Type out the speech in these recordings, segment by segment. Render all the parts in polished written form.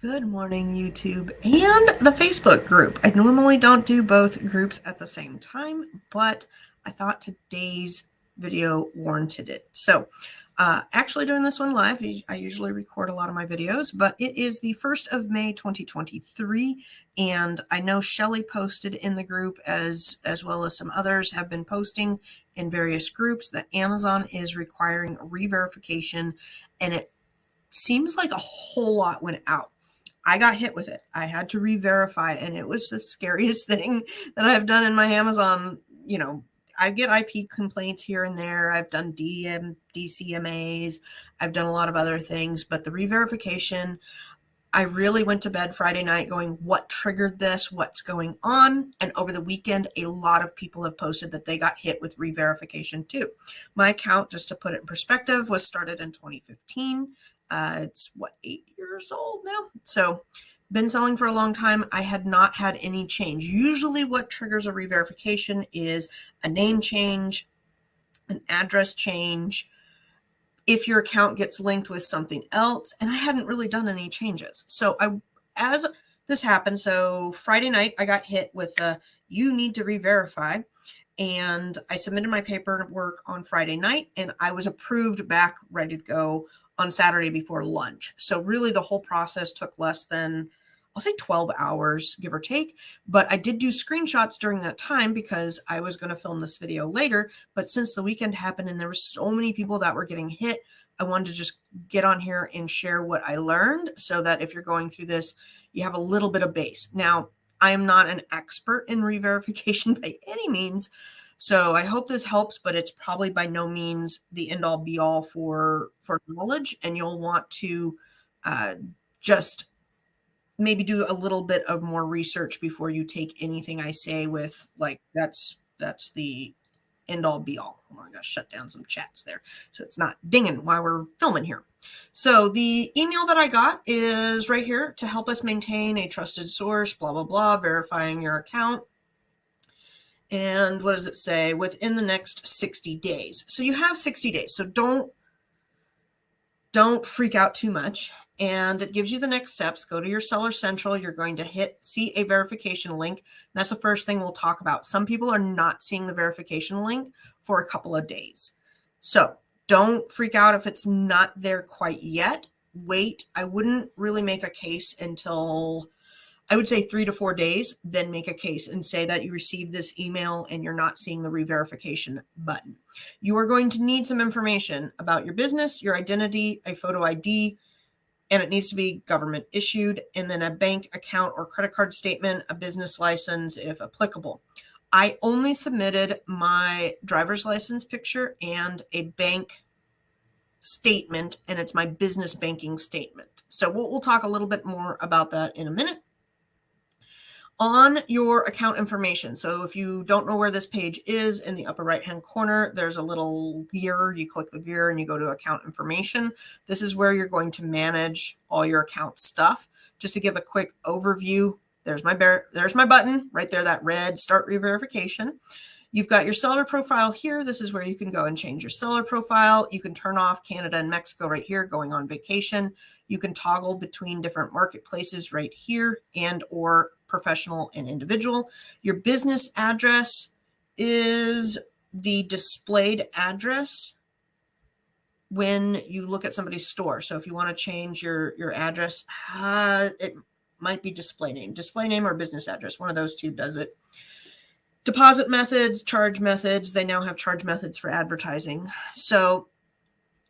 Good morning, YouTube and the Facebook group. I normally don't do both groups at the same time, but I thought today's video warranted it. So actually doing this one live. I usually record a lot of my videos, but it is the 1st of May, 2023. And I know Shelly posted in the group as well as some others have been posting in various groups that Amazon is requiring re-verification, and it seems like a whole lot went out. I got hit with it. I had to re-verify, and it was the scariest thing that I've done in my Amazon. I get IP complaints here and there. I've done DCMAs. I've done a lot of other things, but the re-verification, I really went to bed Friday night going, what triggered this? What's going on? And over the weekend, a lot of people have posted that they got hit with re-verification too. My account, just to put it in perspective, was started in 2015. It's 8 years old now. So been selling for a long time. I had not had any change. Usually what triggers a re-verification is a name change, an address change, if your account gets linked with something else, and I hadn't really done any changes. So as this happened, so Friday night, I got hit with you need to re-verify, and I submitted my paperwork on Friday night, and I was approved back, ready to go on Saturday before lunch. So really the whole process took less than, I'll say 12 hours, give or take. But I did do screenshots during that time because I was going to film this video later. But since the weekend happened and there were so many people that were getting hit, I wanted to just get on here and share what I learned so that if you're going through this, you have a little bit of base. Now, I am not an expert in re-verification by any means, so I hope this helps, but it's probably by no means the end all be all for knowledge. And you'll want to just maybe do a little bit of more research before you take anything I say with like, that's the end all be all. Oh, I gotta shut down some chats there so it's not dinging while we're filming here. So the email that I got is right here: to help us maintain a trusted source, blah, blah, blah, verifying your account. And what does it say? Within the next 60 days. So you have 60 days. So don't freak out too much. And it gives you the next steps. Go to your Seller Central. You're going to see a verification link. That's the first thing we'll talk about. Some people are not seeing the verification link for a couple of days. So don't freak out if it's not there quite yet. Wait. I wouldn't really make a case until, I would say, 3 to 4 days, then make a case and say that you received this email and you're not seeing the re-verification button. You are going to need some information about your business, your identity, a photo ID, and it needs to be government issued, and then a bank account or credit card statement, a business license if applicable. I only submitted my driver's license picture and a bank statement, and it's my business banking statement. So we'll talk a little bit more about that in a minute. On your account information. So if you don't know where this page is, in the upper right-hand corner, there's a little gear. You click the gear and you go to account information. This is where you're going to manage all your account stuff. Just to give a quick overview, there's my button right there, that red start re-verification. You've got your seller profile here. This is where you can go and change your seller profile. You can turn off Canada and Mexico right here, going on vacation. You can toggle between different marketplaces right here, and or professional and individual. Your business address is the displayed address when you look at somebody's store. So if you want to change your address, it might be display name or business address. One of those two does it. Deposit methods, charge methods. They now have charge methods for advertising. So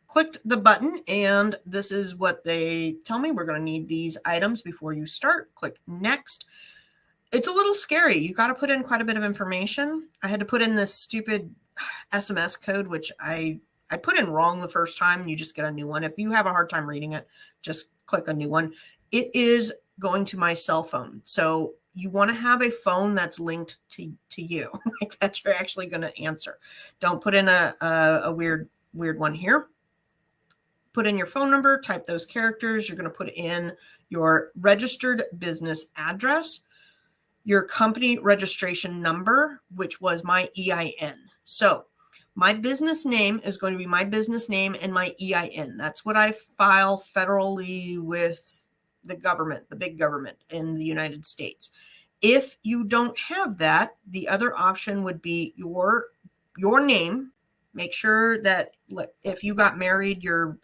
clicked the button, and this is what they tell me. We're going to need these items before you start. Click next. It's a little scary. You got to put in quite a bit of information. I had to put in this stupid SMS code, which I put in wrong the first time. You just get a new one. If you have a hard time reading it, just click a new one. It is going to my cell phone. So you want to have a phone that's linked to you, like that you're actually going to answer. Don't put in a weird one here. Put in your phone number, type those characters. You're going to put in your registered business address, your company registration number, which was my EIN. So my business name is going to be my business name and my EIN. That's what I file federally with the government, the big government in the United States. If you don't have that, the other option would be your name. Make sure that if you got married, your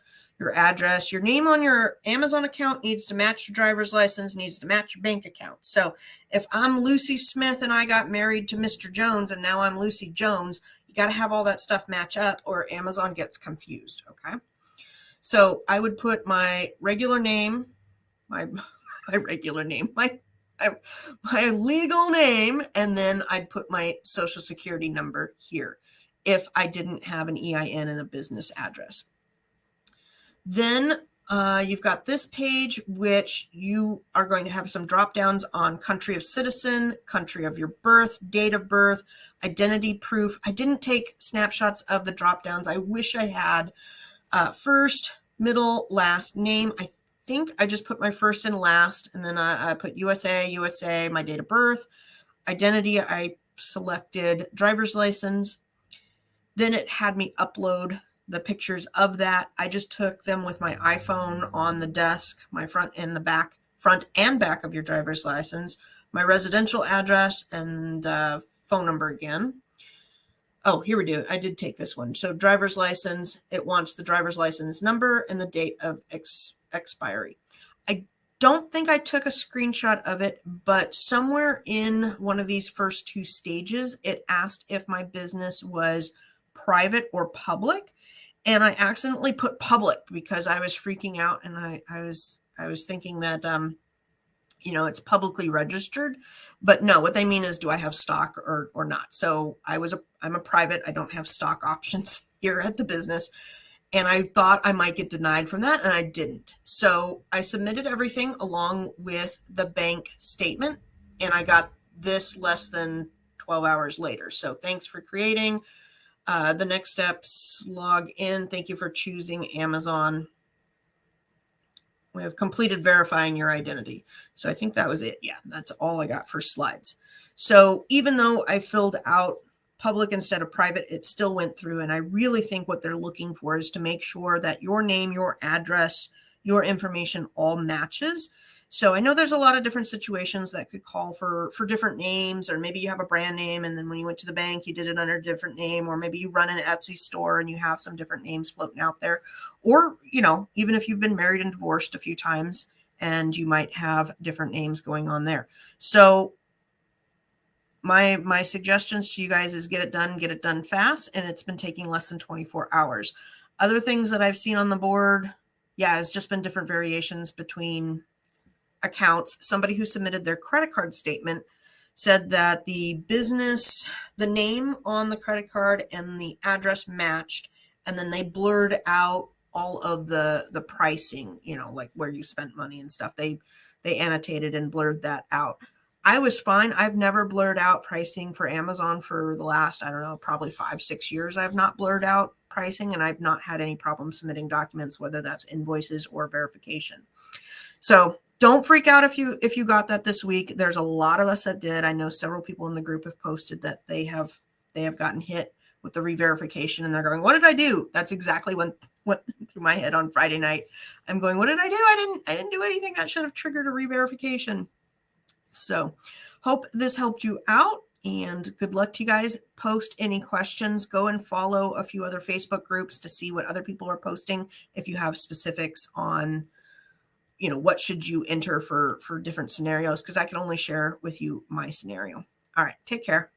address, your name on your Amazon account needs to match your driver's license, needs to match your bank account. So if I'm Lucy Smith and I got married to Mr. Jones and now I'm Lucy Jones, you got to have all that stuff match up or Amazon gets confused. Okay. So I would put my regular name, my regular name, my legal name, and then I'd put my social security number here if I didn't have an EIN and a business address. Then you've got this page, which you are going to have some drop downs on country of citizen, country of your birth, date of birth, identity proof. I didn't take snapshots of the drop downs. I wish I had. First, middle, last, name. I think I just put my first and last, and then I put USA, my date of birth. Identity, I selected driver's license. Then it had me upload the pictures of that. I just took them with my iPhone on the desk, my front and back of your driver's license, my residential address, and phone number again. Oh, here we do. I did take this one. So driver's license, it wants the driver's license number and the date of expiry. I don't think I took a screenshot of it, but somewhere in one of these first two stages, it asked if my business was private or public. And I accidentally put public because I was freaking out and I was thinking that it's publicly registered, but no, what they mean is, do I have stock or not? So I'm a private, I don't have stock options here at the business. And I thought I might get denied from that, and I didn't. So I submitted everything along with the bank statement, and I got this less than 12 hours later. So thanks for creating. The next steps, log in. Thank you for choosing Amazon. We have completed verifying your identity. So I think that was it. Yeah, that's all I got for slides. So even though I filled out public instead of private, it still went through. And I really think what they're looking for is to make sure that your name, your address, your information all matches. So I know there's a lot of different situations that could call for different names, or maybe you have a brand name and then when you went to the bank, you did it under a different name, or maybe you run an Etsy store and you have some different names floating out there. Or, even if you've been married and divorced a few times and you might have different names going on there. So my suggestions to you guys is get it done fast. And it's been taking less than 24 hours. Other things that I've seen on the board, it's just been different variations between accounts. Somebody who submitted their credit card statement said that the name on the credit card and the address matched, and then they blurred out all of the pricing, like where you spent money and stuff. They annotated and blurred that out. I was fine. I've never blurred out pricing for Amazon for the last, I don't know, probably 5-6 years. I've not blurred out pricing, and I've not had any problem submitting documents, whether that's invoices or verification. So don't freak out if you got that this week. There's a lot of us that did. I know several people in the group have posted that they have gotten hit with the re-verification, and they're going, what did I do? That's exactly what went through my head on Friday night. I'm going, what did I do? I didn't do anything that should have triggered a re-verification. So hope this helped you out, and good luck to you guys. Post any questions. Go and follow a few other Facebook groups to see what other people are posting if you have specifics on what should you enter for different scenarios, because I can only share with you my scenario. All right, take care.